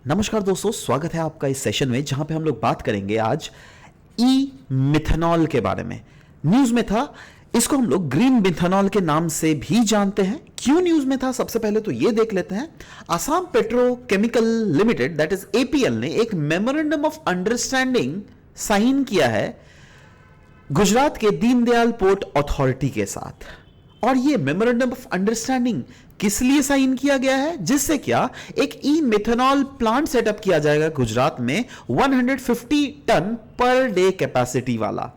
नमस्कार दोस्तों, स्वागत है आपका इस सेशन में जहां पे हम लोग बात करेंगे आज ई मिथेनॉल के बारे में। न्यूज में था, इसको हम लोग ग्रीन मिथेनॉल के नाम से भी जानते हैं। क्यों न्यूज में था, सबसे पहले तो ये देख लेते हैं। Assam petrochemical limited that is APL ने एक मेमोरेंडम ऑफ अंडरस्टैंडिंग साइन किया है गुजरात के दीनदयाल पोर्ट अथॉरिटी के साथ। और ये मेमोरेंडम ऑफ अंडरस्टैंडिंग किस लिए साइन किया गया है? जिससे क्या एक ई मिथेनॉल प्लांट सेटअप किया जाएगा गुजरात में 150 टन पर डे कैपेसिटी वाला।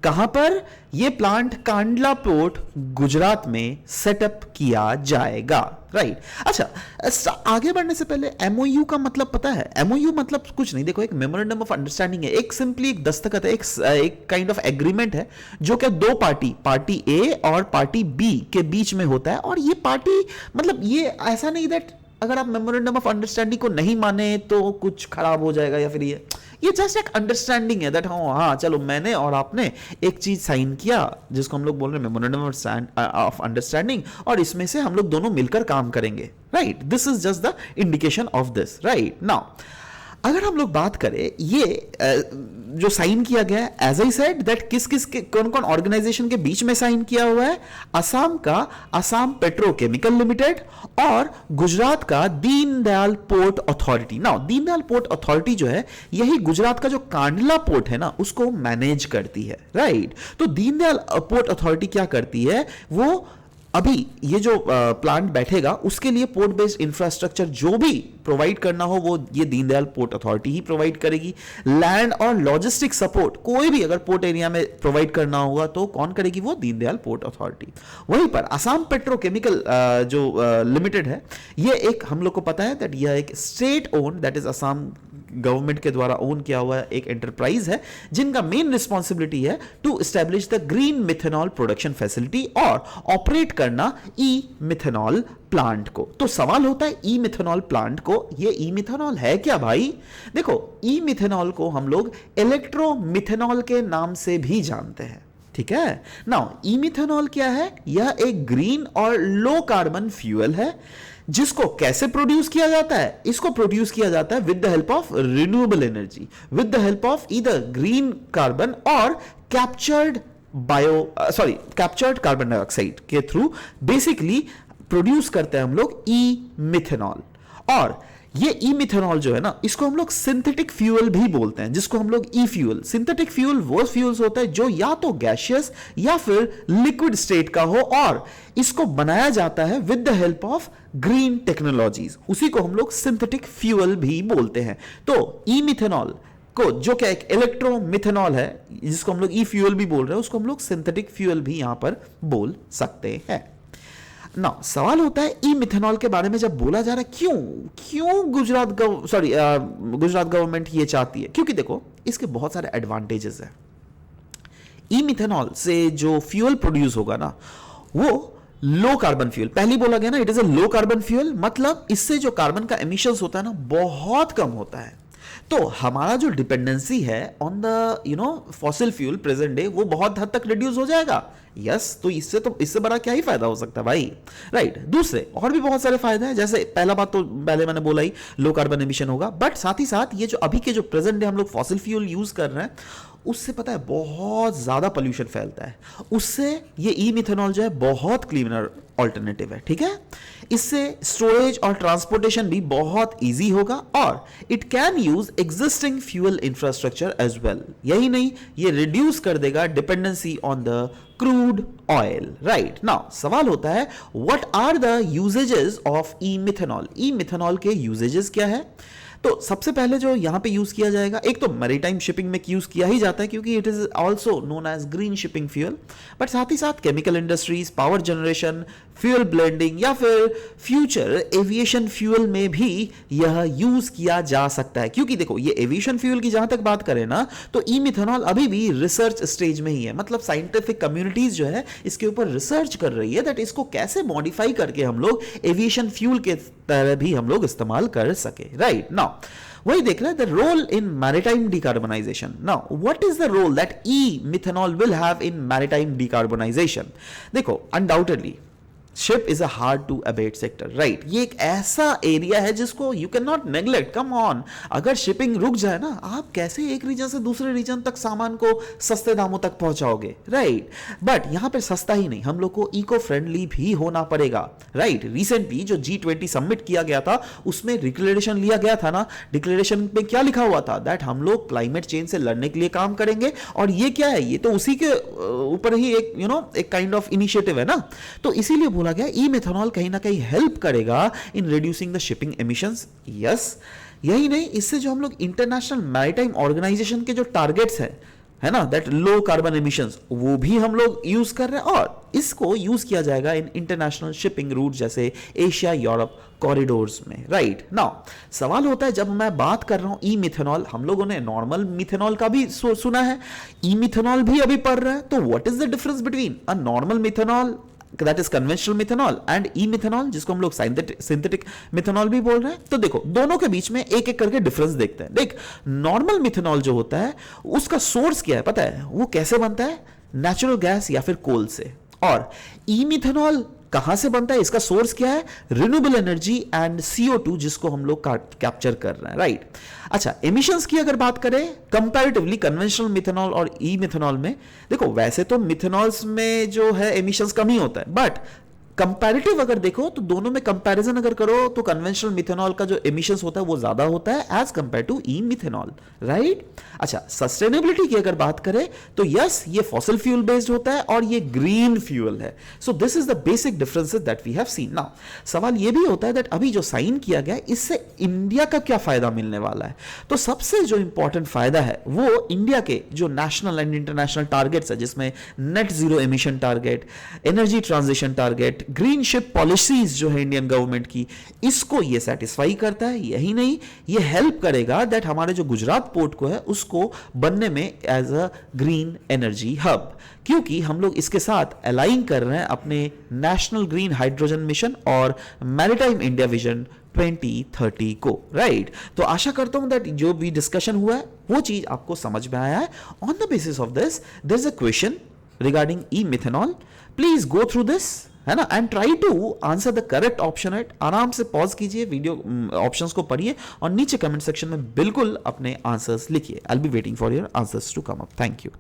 कहां पर? यह प्लांट कांडला पोर्ट गुजरात में सेटअप किया जाएगा। राइट। अच्छा, आगे बढ़ने से पहले एमओयू का मतलब पता है? एमओयू मतलब कुछ नहीं, देखो, एक मेमोरेंडम ऑफ अंडरस्टैंडिंग है, एक सिंपली एक दस्तखत है, एक काइंड ऑफ एग्रीमेंट है जो कि दो पार्टी ए और पार्टी बी के बीच में होता है। और ये पार्टी मतलब ये ऐसा नहीं दैट अगर आप मेमोरेंडम ऑफ अंडरस्टैंडिंग को नहीं माने तो कुछ खराब हो जाएगा, या फिर ये जस्ट एक अंडरस्टैंडिंग है दैट हाँ चलो मैंने और आपने एक चीज साइन किया जिसको हम लोग बोल रहे हैं मेमोरेंडम ऑफ अंडरस्टैंडिंग, और इसमें से हम लोग दोनों मिलकर काम करेंगे। Right, this is just the indication of this. Right now अगर हम लोग बात करें ये जो साइन किया गया है, एज आई सेड दैट किस किस के कौन कौन ऑर्गेनाइजेशन के बीच में साइन किया हुआ है? असम का असम पेट्रोकेमिकल लिमिटेड और गुजरात का Deendayal port authority. Now Deendayal port authority जो है यही गुजरात का जो कांडला पोर्ट है ना उसको मैनेज करती है। राइट, तो दीनदयाल पोर्ट अथॉरिटी क्या करती है, वो अभी ये जो प्लांट बैठेगा उसके लिए पोर्ट बेस्ड इंफ्रास्ट्रक्चर जो भी प्रोवाइड करना हो वो ये दीनदयाल पोर्ट अथॉरिटी ही प्रोवाइड करेगी। लैंड और लॉजिस्टिक सपोर्ट कोई भी अगर पोर्ट एरिया में प्रोवाइड करना होगा तो कौन करेगी? वो दीनदयाल पोर्ट अथॉरिटी। वहीं पर असम पेट्रोकेमिकल जो लिमिटेड है, ये एक हम लोग को पता है दैट यह एक state own that is Assam government के द्वारा ओन किया हुआ एक एंटरप्राइज है जिनका मेन रिस्पॉन्सिबिलिटी है to establish the green methanol production facility और ऑपरेट करना ई मिथेनॉल प्लांट को। तो सवाल होता है ई मिथेनॉल प्लांट को, ये ई मिथेनॉल है क्या भाई? देखो, ई मिथेनॉल को हम लोग इलेक्ट्रो मिथेनॉल के नाम से भी जानते हैं। ठीक है, नाउ ई मिथेनॉल क्या है? यह एक ग्रीन और लो कार्बन फ्यूल है जिसको कैसे प्रोड्यूस किया जाता है? इसको प्रोड्यूस किया जाता है with the help of renewable energy, with the help of either green carbon और कैप्चर्ड कार्बन डाइऑक्साइड के थ्रू बेसिकली प्रोड्यूस करते हैं हम लोग ई मिथेनॉल। और ये ई मिथेनॉल जो है ना इसको हम लोग सिंथेटिक फ्यूल भी बोलते हैं, जिसको हम लोग ई फ्यूल। सिंथेटिक फ्यूल वो फ्यूल्स होता है जो या तो गैसियस या फिर लिक्विड स्टेट का हो और इसको बनाया जाता है with the help of green technologies, उसी को हम लोग सिंथेटिक फ्यूल भी बोलते हैं। तो ई मिथेनॉल को जो क्या एक इलेक्ट्रो मिथेनॉल है जिसको हम लोग ई फ्यूल भी बोल रहे हैं उसको हम लोग सिंथेटिक फ्यूल भी यहां पर बोल सकते हैं। ना सवाल होता है ई मिथेनॉल के बारे में जब बोला जा रहा है, क्यों गुजरात गवर्नमेंट ये चाहती है? क्योंकि देखो इसके बहुत सारे एडवांटेजेस हैं। ई मिथेनॉल से जो फ्यूल प्रोड्यूस होगा ना वो लो कार्बन फ्यूल, पहले बोला गया ना it is a low carbon fuel, मतलब इससे जो कार्बन का एमिशंस होता है ना बहुत कम होता है। तो हमारा जो डिपेंडेंसी है on the fossil fuel present day वो बहुत हद तक रिड्यूस हो जाएगा। यस, तो इससे बड़ा क्या ही फायदा हो सकता है भाई? राइट। दूसरे और भी बहुत सारे फायदे हैं, जैसे पहला बात तो पहले मैंने बोला ही लो कार्बन एमिशन होगा, बट साथ ही साथ ये जो अभी के जो प्रेजेंट डे हम लोग फॉसिल फ्यूल यूज कर रहे हैं उससे पता है बहुत ज्यादा पोल्यूशन फैलता है। उससे ये ई मिथेनॉल जो है बहुत क्लीनर ऑल्टरनेटिव है। ठीक है, इससे स्टोरेज और ट्रांसपोर्टेशन भी बहुत इजी होगा और it can use existing fuel infrastructure as well. यही नहीं, ये रिड्यूस कर देगा dependency on the crude oil. Right now सवाल होता है what are the usages of E methanol? E methanol के यूजेजेस क्या है? तो सबसे पहले जो यहां पे यूज किया जाएगा, एक तो मैरीटाइम शिपिंग में यूज किया ही जाता है क्योंकि it is also known as green shipping fuel, but साथ ही साथ chemical industries, power generation, fuel blending या फिर फ्यूचर एविएशन फ्यूल में भी यह यूज किया जा सकता है। क्योंकि देखो ये एविएशन फ्यूल की जहां तक बात करें ना तो ई मिथेनॉल अभी भी रिसर्च स्टेज में ही है, मतलब साइंटिफिक कम्युनिटीज जो है इसके ऊपर रिसर्च कर रही है दैट इसको कैसे मॉडिफाई करके हम लोग एविएशन फ्यूल के तरह भी हम लोग इस्तेमाल कर सके। राइट नाउ वही देख रहे हैं the role in maritime decarbonisation. Now what is the role that e methanol will have in maritime decarbonisation? देखो undoubtedly ship is a hard to abate sector, right. ये एक ऐसा एरिया है जिसको you can not neglect. Come on, अगर shipping रुक जाए ना, आप कैसे एक रीजन से दूसरे रीजन तक सामान को सस्ते दामों तक पहुंचाओगे, राइट। बट यहां पे सस्ता ही नहीं, हम लोग को इको फ्रेंडली भी होना पड़ेगा, राइट। रिसेंटली जो G20 समिट किया गया था उसमें डिक्लेरेशन लिया गया था ना, डिक्लेरेशन में क्या लिखा हुआ था, दैट हम लोग क्लाइमेट चेंज से लड़ने के लिए काम करेंगे। और ये क्या है, ये तो उसी के ऊपर ही एक एक काइंड ऑफ इनिशिएटिव है ना। तो इसीलिए बोला गया ई मिथेनॉल कहीं ना कहीं हेल्प करेगा in reducing the shipping emissions. Yes, यही नहीं, इससे जो हम लोग इंटरनेशनल मैरीटाइम ऑर्गेनाइजेशन के जो टारगेट्स हैं, है ना, दैट लो कार्बन एमिशंस, वो भी हम लोग यूज कर रहे हैं। और इसको यूज किया जाएगा इन इंटरनेशनल शिपिंग रूट जैसे एशिया यूरोप कॉरिडोर्स में, राइट। नाउ सवाल होता है, जब मैं बात कर रहा हूं ई मिथेनॉल, हम लोगों ने नॉर्मल मिथेनॉल का भी सुना है, ई मिथेनॉल भी अभी पढ़ रहे हैं। तो what is the difference between a normal methanol, that is conventional methanol, and E methanol जिसको हम लोग सिंथेटिक मिथेनॉल भी बोल रहे हैं। तो देखो, दोनों के बीच में एक एक करके डिफरेंस देखते हैं। देख, नॉर्मल मिथेनॉल जो होता है उसका सोर्स क्या है पता है, वो कैसे बनता है, नेचुरल गैस या फिर कोल से। और ई मिथेनॉल कहां से बनता है, इसका सोर्स क्या है, रिन्यूएबल एनर्जी एंड CO2 जिसको हम लोग कैप्चर कर रहे हैं, राइट। अच्छा, एमिशंस की अगर बात करें कंपैरेटिवली कन्वेंशनल मिथेनॉल और ई मिथेनॉल में, देखो वैसे तो मिथेनॉल्स में जो है एमिशंस कम ही होता है, बट कंपैरेटिव अगर देखो तो दोनों में कंपैरिजन अगर करो तो कन्वेंशनल मिथेनॉल का जो एमिशंस होता है वो ज्यादा होता है as compare to E methanol, right. अच्छा, सस्टेनेबिलिटी की अगर बात करें तो यस, ये फॉसिल फ्यूल बेस्ड होता है और ये ग्रीन फ्यूल है। So this is the basic differences that we have seen. Now सवाल ये भी होता है दैट अभी जो साइन किया गया इससे इंडिया का क्या फायदा मिलने वाला है। तो सबसे जो इंपॉर्टेंट फायदा है वो इंडिया के जो नेशनल एंड इंटरनेशनल टारगेट्स है, जिसमें net zero emission target, energy transition target, green ship policies जो है इंडियन गवर्नमेंट की, इसको ये सेटिस्फाई करता है। यही नहीं, ये हेल्प करेगा दैट हमारे जो गुजरात पोर्ट को है उसको बनने में as a green energy hub, क्योंकि हम लोग इसके साथ अलाइन कर रहे हैं अपने नेशनल ग्रीन हाइड्रोजन मिशन और मैरीटाइम इंडिया विजन 2030 को, राइट। तो आशा करता हूं दैट जो भी डिस्कशन हुआ है वो चीज आपको समझ में आया है। On the basis of this there is a question regarding E methanol, please go through this, है ना, and try to answer the correct option. At आराम से पॉज कीजिए, वीडियो ऑप्शंस को पढ़िए और नीचे कमेंट सेक्शन में बिल्कुल अपने आंसर्स लिखिए। I will be waiting for your answers to come up. Thank you.